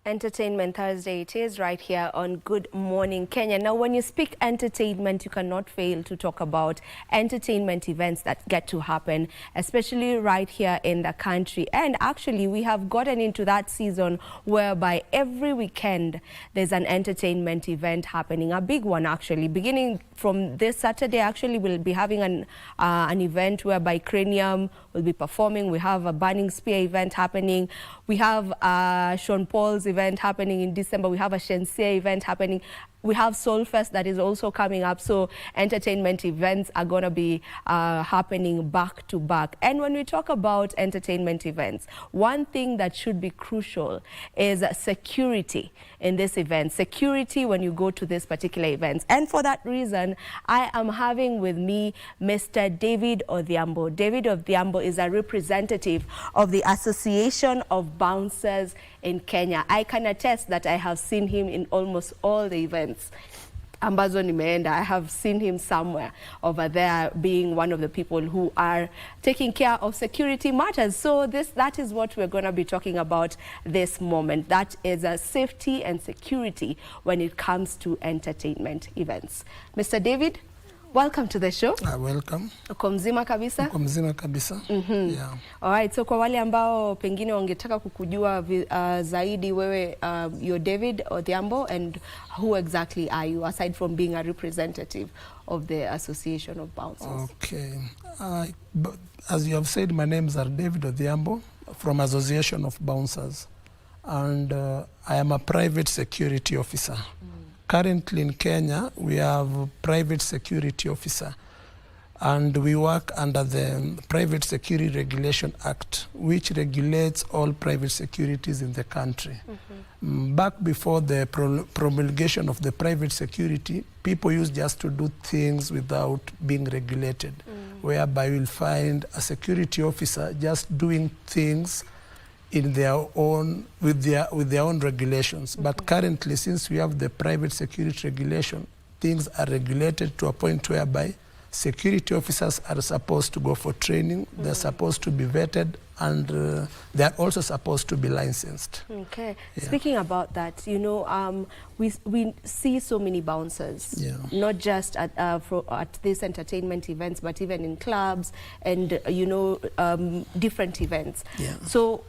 Entertainment Thursday it is, right here on Good Morning Kenya. Now, when you speak entertainment, you cannot fail to talk about entertainment events that get to happen, especially right here in the country. And actually, we have gotten into that season whereby every weekend there's an entertainment event happening, a big one actually. Beginning from this Saturday, actually, we'll be having an event whereby Cranium will be performing. We have a Burning Spear event happening. We have Sean Paul's event happening in December. We have a Shensia event happening. We have Soul Fest that is also coming up. So entertainment events are going to be happening back to back. And when we talk about entertainment events, one thing that should be crucial is security in this event. Security when you go to this particular event. And for that reason, I am having with me Mr. David Odhiambo. David Odhiambo is a representative of the Association of Bouncers in Kenya. I can attest that I have seen him in almost all the events ambazo nimeenda. I have seen him somewhere over there being one of the people who are taking care of security matters. So that is what we're going to be talking about this moment. That is safety and security when it comes to entertainment events. Mr. David, welcome to the show. Welcome. Uko mzima kabisa? Uko mzima kabisa. Yeah. Alright, so kwa wale ambao pengine wangetaka kukujua zaidi wewe, you're David Odhiambo, and who exactly are you aside from being a representative of the Association of Bouncers? Okay. As you have said, my names are David Odhiambo from Association of Bouncers, and I am a private security officer. Currently in Kenya, we have a private security officer, and we work under the Private Security Regulation Act, which regulates all private securities in the country. Back before the promulgation of the private security, people used just to do things without being regulated, whereby you'll find a security officer just doing things in their own, with their own regulations. But currently, since we have the private security regulation, things are regulated to a point whereby security officers are supposed to go for training, they're supposed to be vetted, and they're also supposed to be licensed. Okay. Yeah. Speaking about that, you know, we see so many bouncers, not just at these entertainment events, but even in clubs and, you know, different events. Yeah. So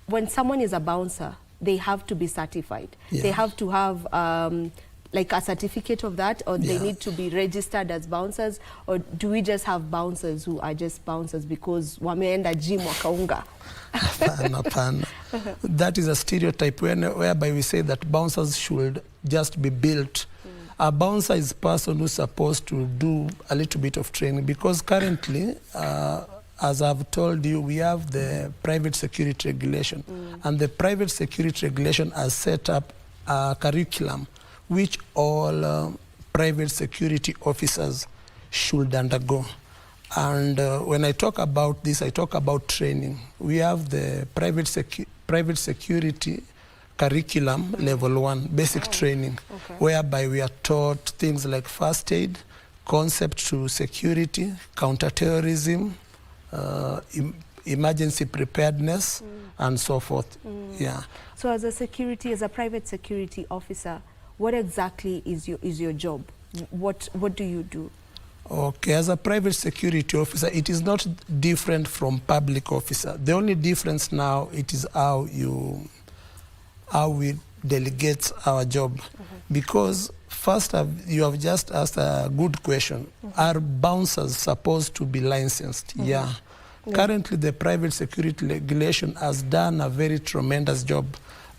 when someone is a bouncer, they have to be certified. They have to have like a certificate of that, or they need to be registered as bouncers, or do we just have bouncers who are just bouncers because wameenda gym wakaunga? That is a stereotype whereby we say that bouncers should just be built. A bouncer is a person who's supposed to do a little bit of training, because currently, as I've told you, we have the private security regulation, and the private security regulation has set up a curriculum which all private security officers should undergo. And when I talk about this, I talk about training. We have the private security curriculum level 1, basic training, whereby we are taught things like first aid, concept to security, counterterrorism, emergency preparedness, and so forth. Yeah. So as a private security officer, what exactly is your job? What do you do? Okay, as a private security officer, it is not different from public officer. The only difference now, it is how we delegate our job. Because first, you have just asked a good question. Are bouncers supposed to be licensed? Yeah. Currently, the private security regulation has done a very tremendous job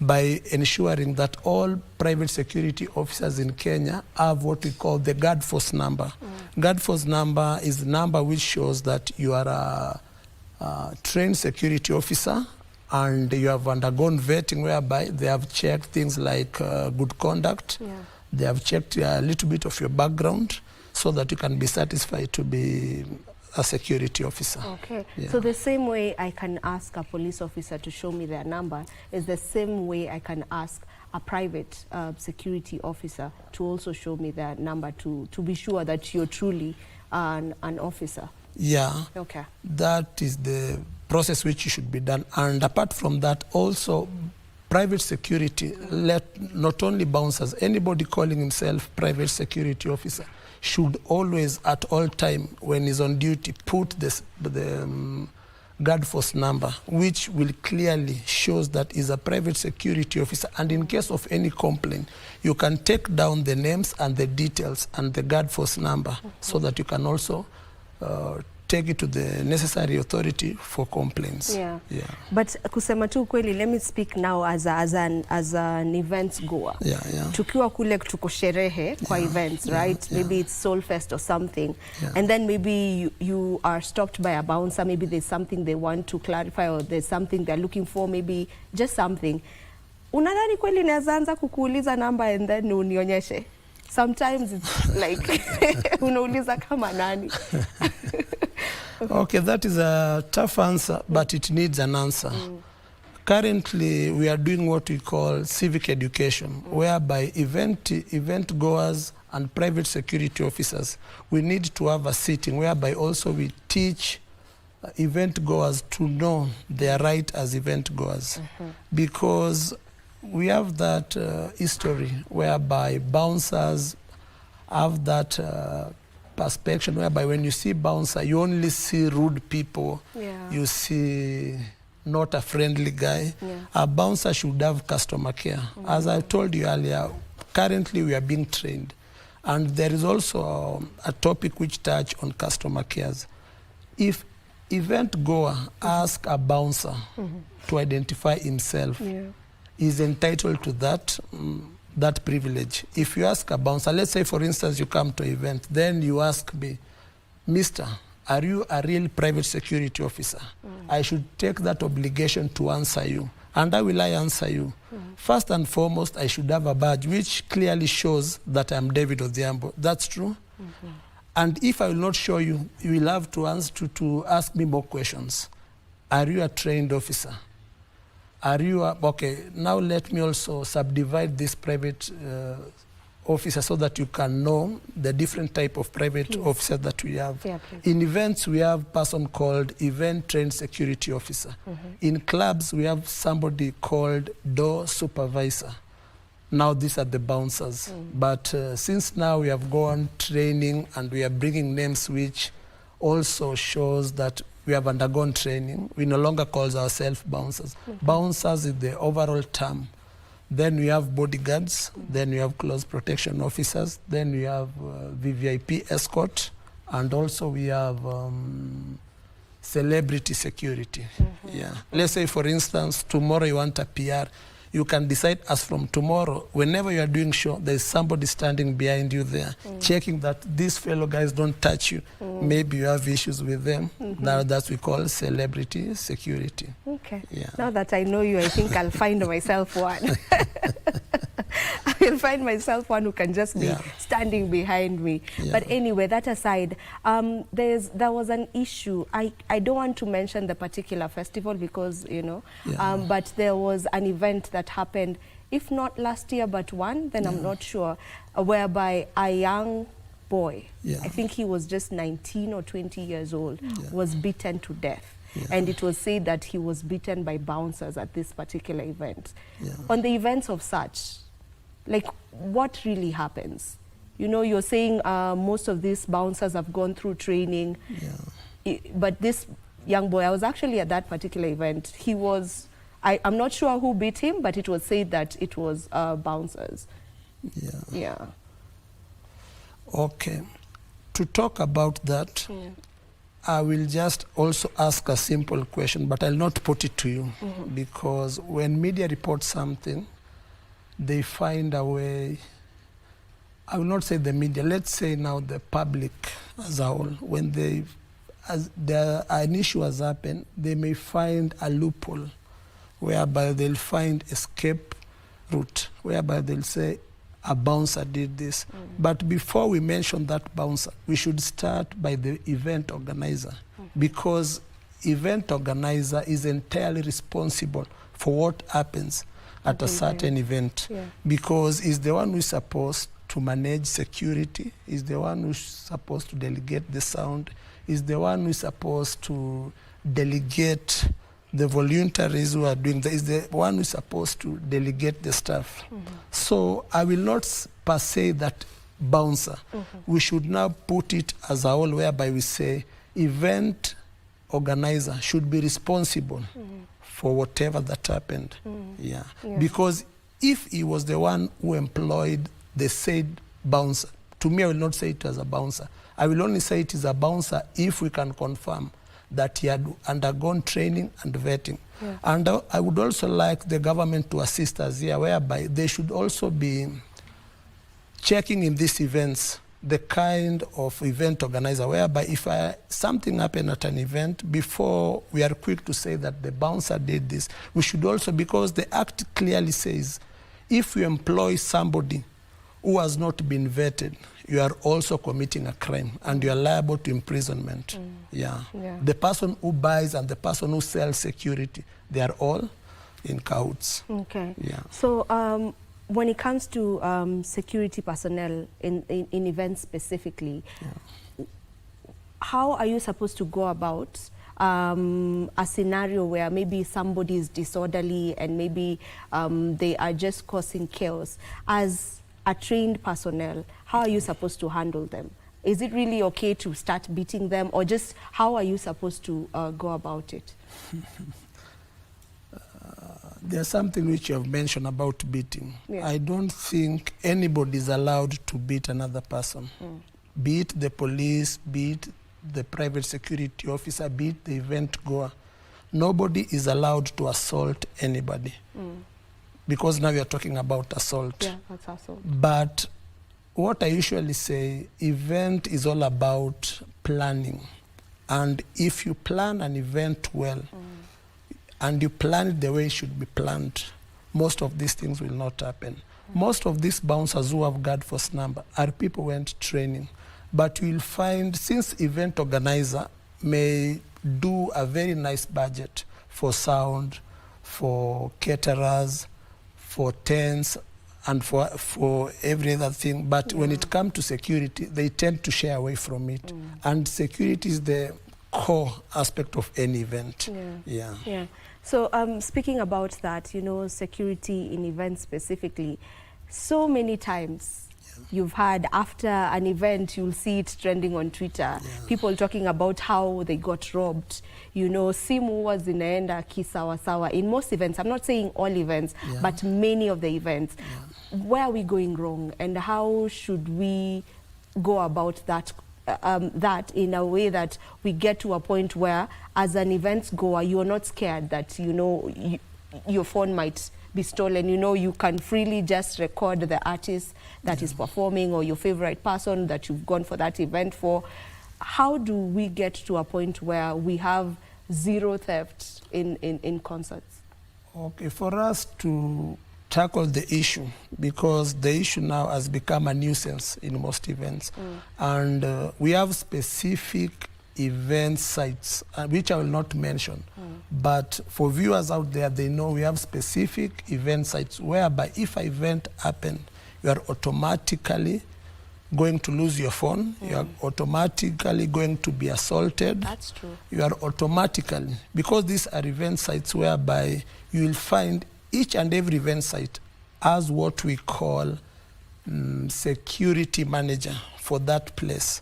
by ensuring that all private security officers in Kenya have what we call the guard force number. Guard force number is the number which shows that you are a trained security officer, and you have undergone vetting, whereby they have checked things like good conduct. They have checked a little bit of your background so that you can be satisfied to be a security officer. Okay. Yeah. So the same way I can ask a police officer to show me their number is the same way I can ask a private security officer to also show me their number to be sure that you're truly an officer. Yeah. Okay. That is the process which should be done. And apart from that, also private security, not only bouncers, anybody calling himself private security officer should always, at all time, when he's on duty, put the guard force number, which will clearly shows that he's a private security officer. And in case of any complaint, you can take down the names and the details and the guard force number, so that you can also take it to the necessary authority for complaints. Yeah. But kusema tu kweli, let me speak now as an events goer. Tukiwa kule tuko sherehe kwa events, right? Maybe it's Soul Fest or something. And then maybe you are stopped by a bouncer. Maybe there's something they want to clarify, or there's something they're looking for, maybe just something. Unadhani kweli naweza anza kukuuliza namba and then unionyeshe? Sometimes it's like unauliza kama nani. Okay, that is a tough answer, but it needs an answer. Currently, we are doing what we call civic education, whereby event goers and private security officers, we need to have a sitting whereby also we teach event goers to know their right as event goers. Because we have that history whereby bouncers have that perception whereby when you see bouncer, you only see rude people. You see not a friendly guy. A bouncer should have customer care. As I told you earlier, currently we are being trained. And there is also a topic which touch on customer cares. If event goer ask a bouncer to identify himself, is entitled to that privilege. If you ask a bouncer, let's say for instance you come to an event, then you ask me, Mister, are you a real private security officer? I should take that obligation to answer you. And how will I answer you? First and foremost, I should have a badge which clearly shows that I'm David Odhiambo. That's true. And if I will not show you, you will have to ask me more questions. Are you a trained officer? Are you okay, now let me also subdivide this private officer so that you can know the different type of private officers that we have. In events, we have a person called event trained security officer. In clubs, we have somebody called door supervisor. Now these are the bouncers. But since now we have gone training and we are bringing names which also shows that we have undergone training, we no longer call ourselves bouncers. Bouncers is the overall term. Then we have bodyguards, then we have close protection officers, then we have VVIP escort, and also we have celebrity security. Let's say, for instance, tomorrow you want a PR. You can decide as from tomorrow, whenever you are doing show, there is somebody standing behind you there, checking that these fellow guys don't touch you. Maybe you have issues with them. Now that we call celebrity security. Now that I know you, I think I'll find myself one. I'll find myself one who can just be standing behind me. But anyway, that aside, there was an issue. I don't want to mention the particular festival because, you know, but there was an event that happened, if not last year, but one, then I'm not sure, whereby a young boy, I think he was just 19 or 20 years old, was beaten to death. And it was said that he was beaten by bouncers at this particular event. On the events of such, like, what really happens? You know, you're saying most of these bouncers have gone through training, but this young boy, I was actually at that particular event. He was, I'm not sure who beat him, but it was said that it was bouncers. Okay. To talk about that, I will just also ask a simple question, but I'll not put it to you, because when media reports something, they find a way. I will not say the media, let's say now the public as a whole, when an issue has happened, they may find a loophole whereby they'll find escape route, whereby they'll say a bouncer did this. But before we mention that bouncer, we should start by the event organizer, because event organizer is entirely responsible for what happens at a certain event, because he's the one who's supposed to manage security, is the one who's supposed to delegate the sound, is the one who's supposed to delegate the voluntaries who are doing that is the one who's supposed to delegate the staff. So I will not per se that bouncer. We should now put it as a whole, whereby we say event organizer should be responsible for whatever that happened. Yeah. Because if he was the one who employed the said bouncer, to me I will not say it as a bouncer. I will only say it is a bouncer if we can confirm that he had undergone training and vetting. And I would also like the government to assist us here, whereby they should also be checking in these events the kind of event organizer, whereby if something happened at an event, before we are quick to say that the bouncer did this, we should also, because the Act clearly says, if you employ somebody who has not been vetted, you are also committing a crime and you are liable to imprisonment. The person who buys and the person who sells security, they are all in cahoots. So when it comes to security personnel in events specifically, how are you supposed to go about a scenario where maybe somebody is disorderly and maybe they are just causing chaos? As a trained personnel, how are you supposed to handle them? Is it really okay to start beating them, or just how are you supposed to go about it? There's something which you have mentioned about beating. I don't think anybody is allowed to beat another person. Be it the police, be it the private security officer, be it the event goer. Nobody is allowed to assault anybody. Because now we are talking about assault. That's assault. But what I usually say, event is all about planning. And if you plan an event well, and you plan it the way it should be planned, most of these things will not happen. Most of these bouncers who have guard force number are people who went training. But you will find, since event organizer may do a very nice budget for sound, for caterers, for tents, and for every other thing, but when it comes to security, they tend to shy away from it. And security is the core aspect of any event. So speaking about that, you know, security in events specifically, so many times you've had after an event, you'll see it trending on Twitter, people talking about how they got robbed. You know, simu was inaenda kisawasawa in most events. I'm not saying all events, but many of the events. Where are we going wrong, and how should we go about that that in a way that we get to a point where, as an event goer, you're not scared that, you know, your phone might be stolen? You know, you can freely just record the artist that is performing, or your favorite person that you've gone for that event for. How do we get to a point where we have zero theft in concerts? Okay, for us to tackle the issue, because the issue now has become a nuisance in most events, and we have specific event sites, which I will not mention, but for viewers out there, they know we have specific event sites whereby if an event happens, you are automatically going to lose your phone, you are automatically going to be assaulted. That's true. You are automatically, because these are event sites whereby you will find each and every event site has what we call security manager for that place.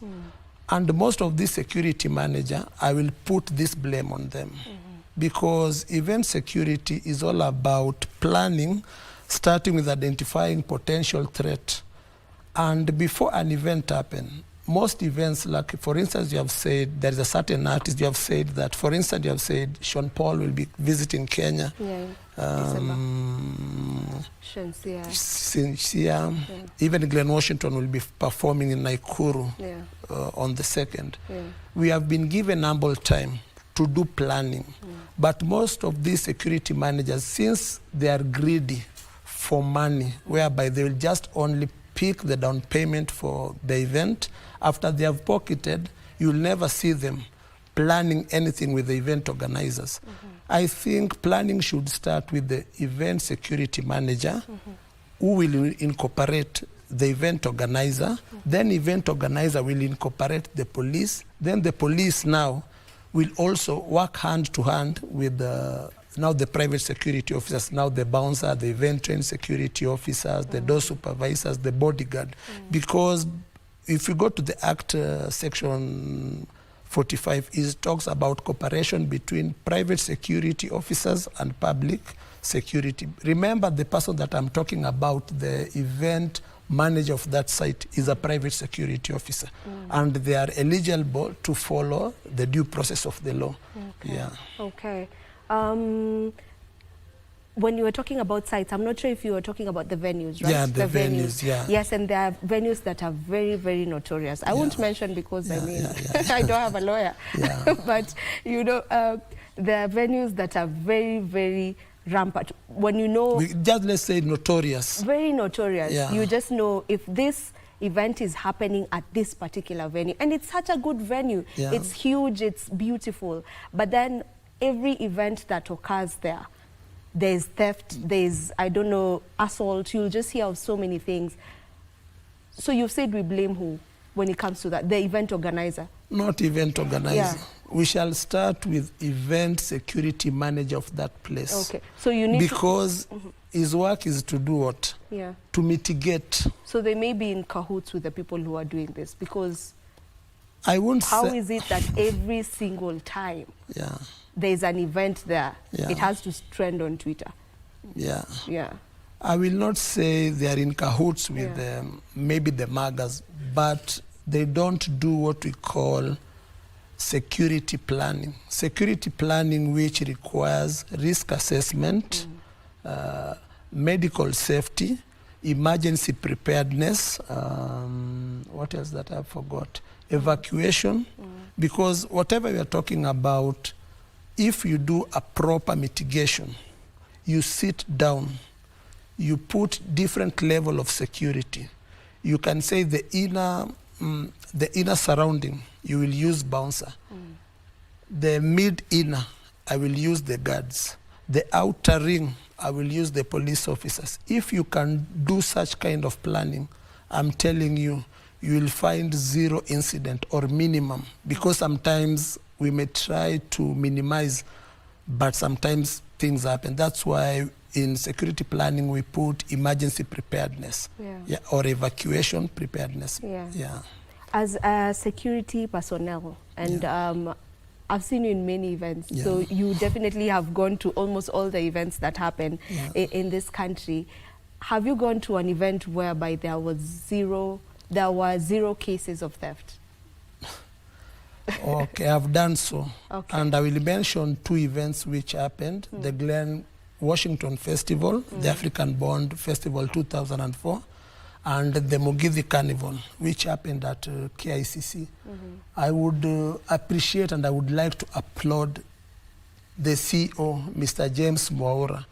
And most of these security manager, I will put this blame on them. Because event security is all about planning, starting with identifying potential threat. And before an event happens, most events, like for instance, you have said there is a certain artist, you have said that, for instance, you have said Sean Paul will be visiting Kenya. Sincere. Even Glenn Washington will be performing in Naikuru on the 2nd. We have been given ample time to do planning. But most of these security managers, since they are greedy for money, whereby they will just only pick the down payment for the event, after they have pocketed, you'll never see them planning anything with the event organizers. I think planning should start with the event security manager, who will incorporate the event organizer. Then event organizer will incorporate the police. Then the police now will also work hand to hand with now the private security officers, now the bouncer, the event trained security officers, the door supervisors, the bodyguard. Because if you go to the Act section 45, it talks about cooperation between private security officers and public security. Remember, the person that I'm talking about, the event manager of that site, is a private security officer, and they are eligible to follow the due process of the law. Okay. Yeah. Okay. When you were talking about sites, I'm not sure if you were talking about the venues, right? Yeah, the venues, yeah. Yes, and there are venues that are very, very notorious. I won't mention because, I mean, I don't have a lawyer. Yeah. But, you know, there are venues that are very, very rampant. When you know... Just let's say notorious. Very notorious. Yeah. You just know if this event is happening at this particular venue. And it's such a good venue. Yeah. It's huge, it's beautiful. But then every event that occurs there, there's theft, there's, I don't know, assault. You'll just hear of so many things. So you've said we blame who when it comes to that? The event organizer? Not event organizer. Yeah. We shall start with event security manager of that place. Okay. So you need because his work is to do what? Yeah. To mitigate. So they may be in cahoots with the people who are doing this, because I won't how say... is it that every single time there's an event there, it has to trend on Twitter? Yeah. Yeah. I will not say they are in cahoots with maybe the MAGAs, but they don't do what we call security planning. Security planning, which requires risk assessment, medical safety, emergency preparedness, what else that I forgot? Evacuation, because whatever we are talking about, if you do a proper mitigation, you sit down, you put different level of security. You can say the inner surrounding, you will use bouncer. The mid-inner, I will use the guards. The outer ring, I will use the police officers. If you can do such kind of planning, I'm telling you, you will find zero incident or minimum, because sometimes we may try to minimize, but sometimes things happen. That's why in security planning we put emergency preparedness or evacuation preparedness. As a security personnel, and I've seen you in many events, so you definitely have gone to almost all the events that happen in this country. Have you gone to an event whereby there were zero cases of theft? Okay, I've done so. Okay. And I will mention two events which happened. The Glen Washington Festival, the African Bond Festival 2004, and the Mugithi Carnival, which happened at KICC. I would appreciate and I would like to applaud the CEO, Mr. James Mwaura,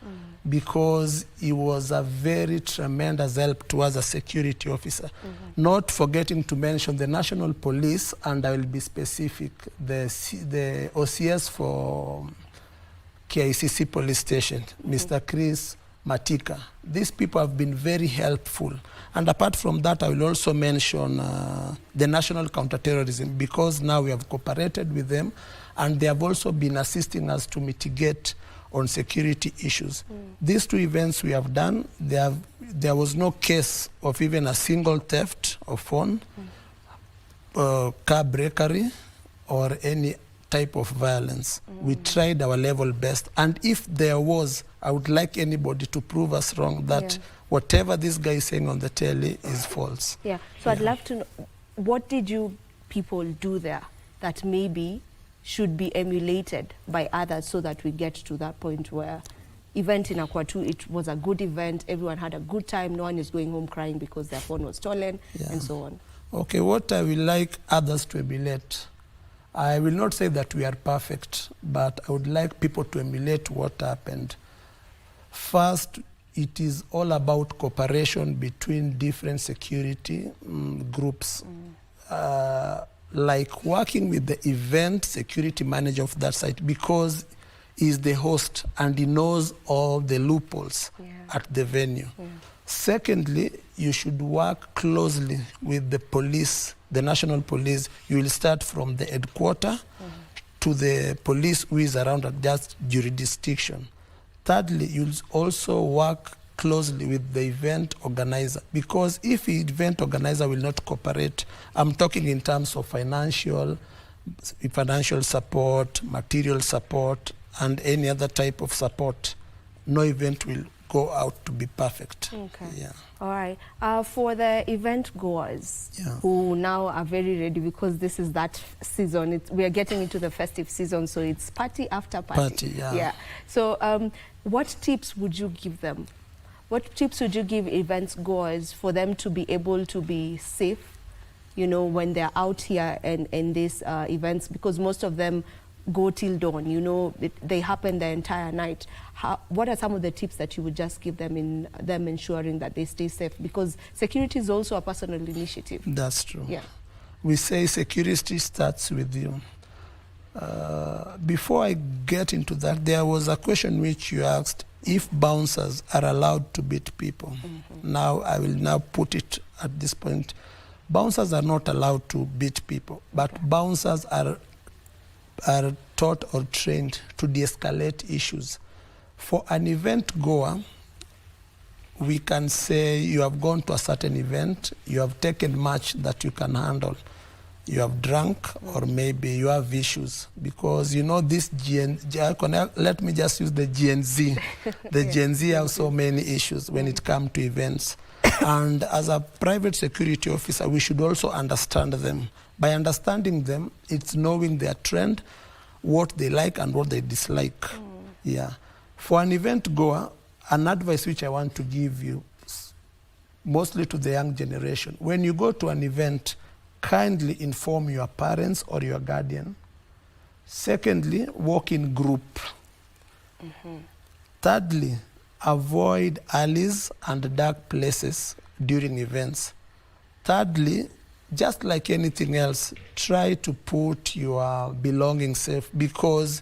because he was a very tremendous help to us as a security officer. Not forgetting to mention the National Police, and I will be specific, the OCS for KICC Police Station, Mr. Chris Matika. These people have been very helpful. And apart from that, I will also mention the National Counterterrorism, because now we have cooperated with them, and they have also been assisting us to mitigate on security issues. These two events we have done, there was no case of even a single theft of phone, car breakery, or any type of violence. We tried our level best. And if there was, I would like anybody to prove us wrong that whatever this guy is saying on the telly is false. So I'd love to know, what did you people do there that maybe should be emulated by others, so that we get to that point where event in Akwatu, it was a good event, everyone had a good time, no one is going home crying because their phone was stolen, and so on. Okay, what I will like others to emulate, I will not say that we are perfect, but I would like people to emulate what happened. First, it is all about cooperation between different security groups. Like working with the event security manager of that site, because he's the host and he knows all the loopholes at the venue. Secondly, you should work closely with the police, the National Police. You will start from the headquarters to the police who is around at that jurisdiction. Thirdly, you'll also work closely with the event organizer, because if the event organizer will not cooperate, I'm talking in terms of financial support, material support, and any other type of support, no event will go out to be perfect. Okay. Yeah. All right. For the event goers who now are very ready, because this is that season, we are getting into the festive season, so it's party after party. Yeah. So what tips would you give them? What tips would you give event goers for them to be able to be safe, you know, when they're out here and in these events? Because most of them go till dawn, you know, they happen the entire night. What are some of the tips that you would just give them in them ensuring that they stay safe? Because security is also a personal initiative. That's true. Yeah. We say security starts with you. Before I get into that, there was a question which you asked, if bouncers are allowed to beat people. Now, I will now put it at this point. Bouncers are not allowed to beat people, but bouncers are taught or trained to de-escalate issues. For an event goer, we can say you have gone to a certain event, you have taken much that you can handle. You have drunk, or maybe you have issues, because you know this let me just use the Gen Z. The Gen Z have so many issues when it comes to events. And as a private security officer, we should also understand them. By understanding them, it's knowing their trend, what they like and what they dislike. Yeah. For an event goer, an advice which I want to give you, mostly to the young generation, when you go to an event, kindly inform your parents or your guardian. Secondly, walk in group. Thirdly, avoid alleys and dark places during events. Thirdly, just like anything else, try to put your belongings safe, because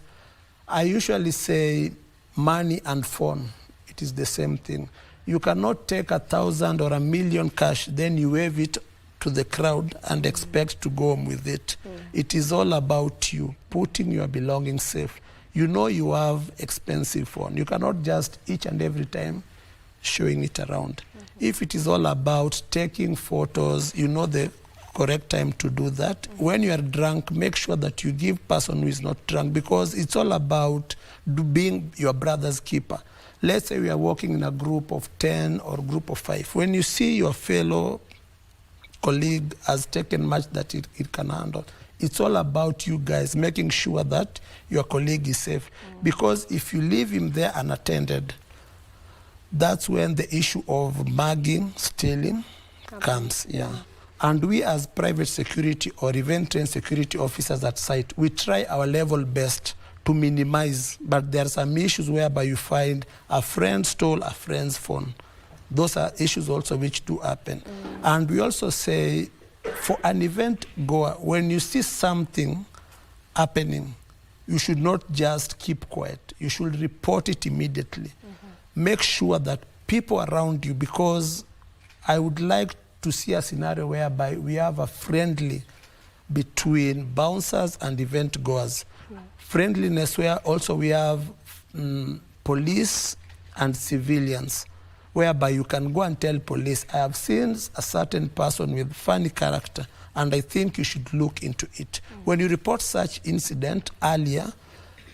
I usually say money and phone, it is the same thing. You cannot take 1,000 or 1,000,000 cash, then you wave it to the crowd and expect to go home with it. It is all about you putting your belongings safe. You know you have expensive phone. You cannot just each and every time showing it around. If it is all about taking photos, you know the correct time to do that. When you are drunk, make sure that you give person who is not drunk, because it's all about being your brother's keeper. Let's say we are walking in a group of 10 or group of 5. When you see your fellow colleague has taken much that it can handle, it's all about you guys making sure that your colleague is safe. Because if you leave him there unattended, that's when the issue of mugging, stealing comes. And we as private security or event trained security officers at site, we try our level best to minimize, but there are some issues whereby you find a friend stole a friend's phone. Those are issues also which do happen. And we also say, for an event goer, when you see something happening, you should not just keep quiet. You should report it immediately. Make sure that people around you, because I would like to see a scenario whereby we have a friendly between bouncers and event goers. Friendliness where also we have police and civilians, whereby you can go and tell police, I have seen a certain person with funny character, and I think you should look into it. When you report such incident earlier,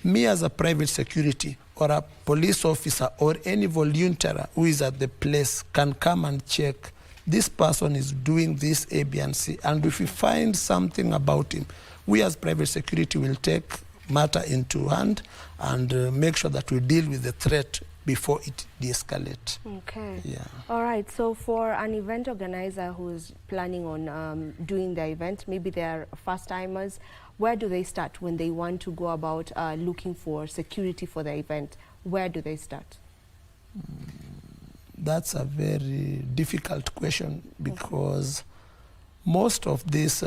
me as a private security or a police officer or any volunteer who is at the place can come and check, this person is doing this A, B, and C. And if we find something about him, we as private security will take matter into hand and make sure that we deal with the threat before it de-escalates. Okay. Yeah. All right. So for an event organizer who's planning on doing the event, maybe they're first-timers, where do they start when they want to go about looking for security for the event? Where do they start? That's a very difficult question, because most of these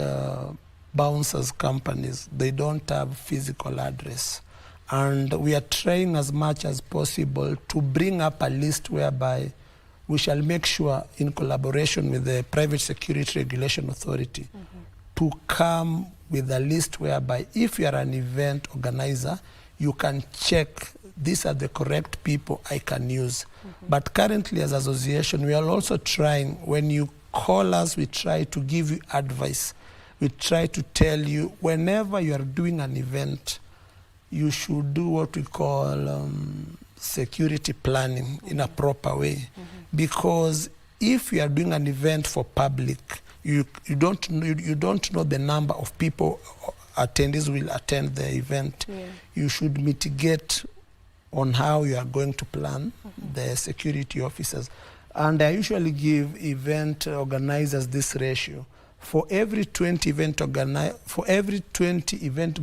bouncers companies, they don't have physical address. And we are trying as much as possible to bring up a list whereby we shall make sure, in collaboration with the Private Security Regulation Authority, to come with a list whereby if you are an event organizer, you can check these are the correct people I can use. But currently as association, we are also trying, when you call us, we try to give you advice. We try to tell you whenever you are doing an event, you should do what we call security planning in a proper way. Because if you are doing an event for public, you don't know the number of people attendees will attend the event. You should mitigate on how you are going to plan the security officers. And I usually give event organizers this ratio. For every 20 event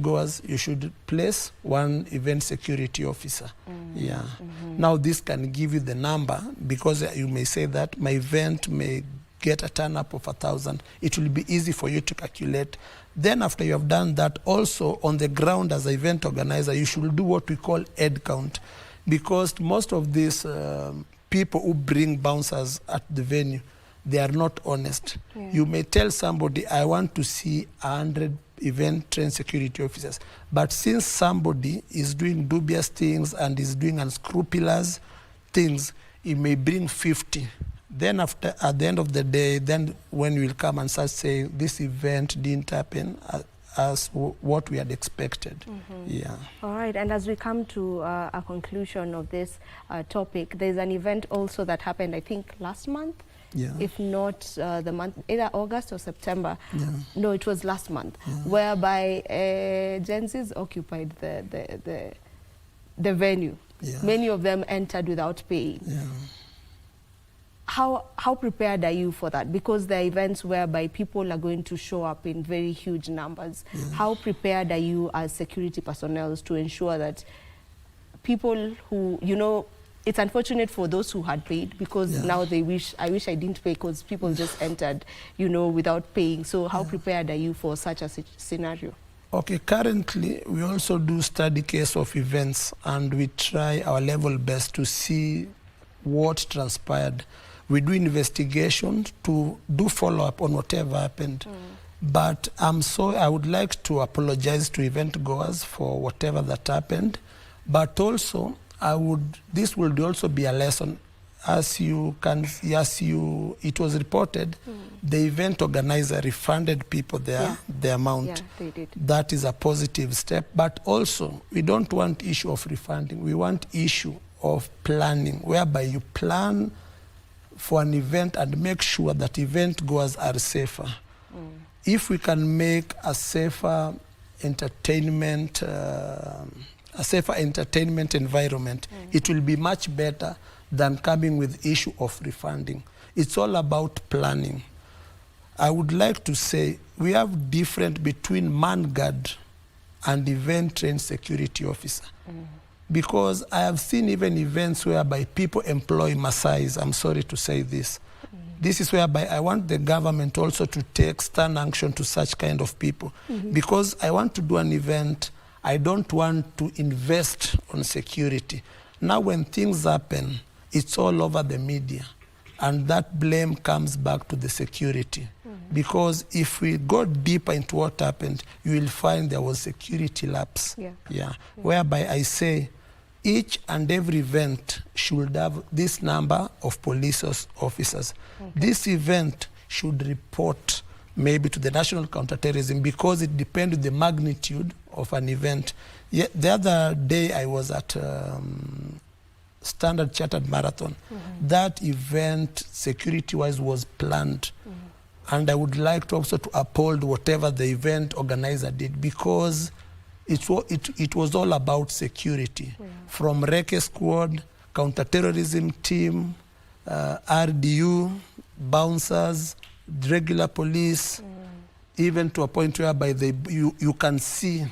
goers, you should place 1 event security officer. Now this can give you the number, because you may say that my event may get a turn up of 1,000. It will be easy for you to calculate. Then after you have done that, also on the ground as an event organizer, you should do what we call head count, because most of these people who bring bouncers at the venue, they are not honest. You may tell somebody, I want to see 100 event trained security officers. But since somebody is doing dubious things and is doing unscrupulous things, he may bring 50. Then at the end of the day, then when we will come and start saying this event didn't happen as what we had expected. All right, and as we come to a conclusion of this topic, there's an event also that happened, I think, last month. If not the month, either August or September. No, it was last month, whereby Gen Zs occupied the venue. Many of them entered without paying. How prepared are you for that? Because there are events whereby people are going to show up in very huge numbers. How prepared are you as security personnel to ensure that people who, you know, it's unfortunate for those who had paid, because now I wish I didn't pay, because people just entered, you know, without paying. So how prepared are you for such a scenario? Okay, currently we also do study case of events, and we try our level best to see what transpired. We do investigation to do follow-up on whatever happened. But I would like to apologize to event goers for whatever that happened. But also, this will also be a lesson. It was reported, the event organizer refunded people the amount. They did. That is a positive step. But also, we don't want issue of refunding. We want issue of planning, whereby you plan for an event and make sure that event goers are safer. If we can make a safer entertainment environment, it will be much better than coming with issue of refunding. It's all about planning. I would like to say we have different between man guard and event trained security officer. Because I have seen even events whereby people employ Maasais. I'm sorry to say this. This is whereby I want the government also to take stern action to such kind of people. Because I want to do an event, I don't want to invest on security. Now when things happen, it's all over the media. And that blame comes back to the security. Because if we go deeper into what happened, you will find there was security lapse. Whereby I say each and every event should have this number of police officers. This event should report maybe to the National Counterterrorism, because it depends on the magnitude of an event. The other day I was at Standard Chartered Marathon. That event, security-wise, was planned. And I would like to also to uphold whatever the event organizer did, because it was all about security. From Recce Squad, counterterrorism team, RDU, bouncers, regular police, even to a point whereby you can see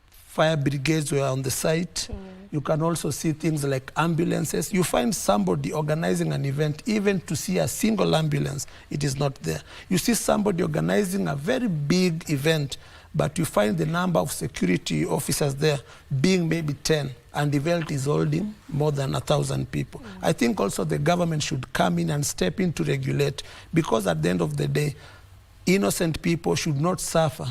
fire brigades were on the site. You can also see things like ambulances. You find somebody organizing an event, even to see a single ambulance, it is not there. You see somebody organizing a very big event, but you find the number of security officers there being maybe 10, and the event is holding more than 1,000 people. I think also the government should come in and step in to regulate, because at the end of the day, innocent people should not suffer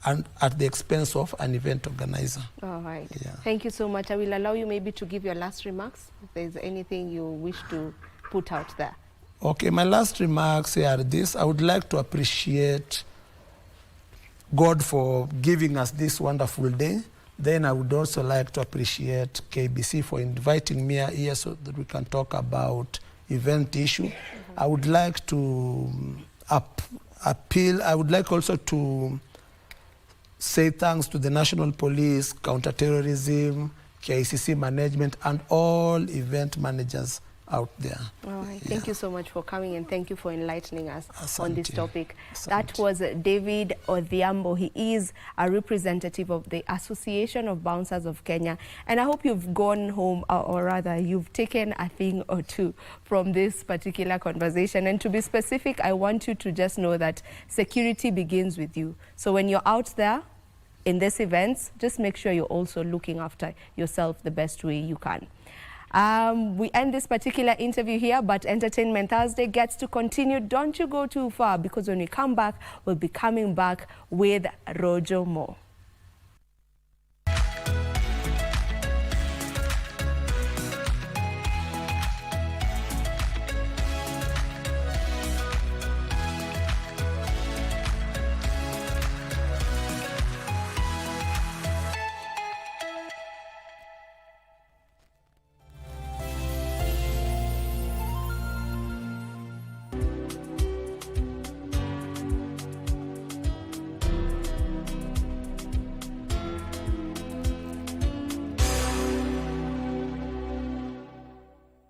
and at the expense of an event organizer. All right. Yeah. Thank you so much. I will allow you maybe to give your last remarks, if there's anything you wish to put out there. Okay, my last remarks here are this. I would like to appreciate God for giving us this wonderful day. Then I would also like to appreciate KBC for inviting me here so that we can talk about event issue. I would like to appeal. I would like also to say thanks to the National Police, Counterterrorism, KICC management, and all event managers out there. All right. Yeah. Thank you so much for coming, and thank you for enlightening us on this topic. That was David Odhiambo. He is a representative of the Association of Bouncers of Kenya. And I hope you've gone home, or rather you've taken a thing or two from this particular conversation. And to be specific, I want you to just know that security begins with you. So when you're out there in these events, just make sure you're also looking after yourself the best way you can. We end this particular interview here, but Entertainment Thursday gets to continue. Don't you go too far, because when we come back, we'll be coming back with Rojo Mo.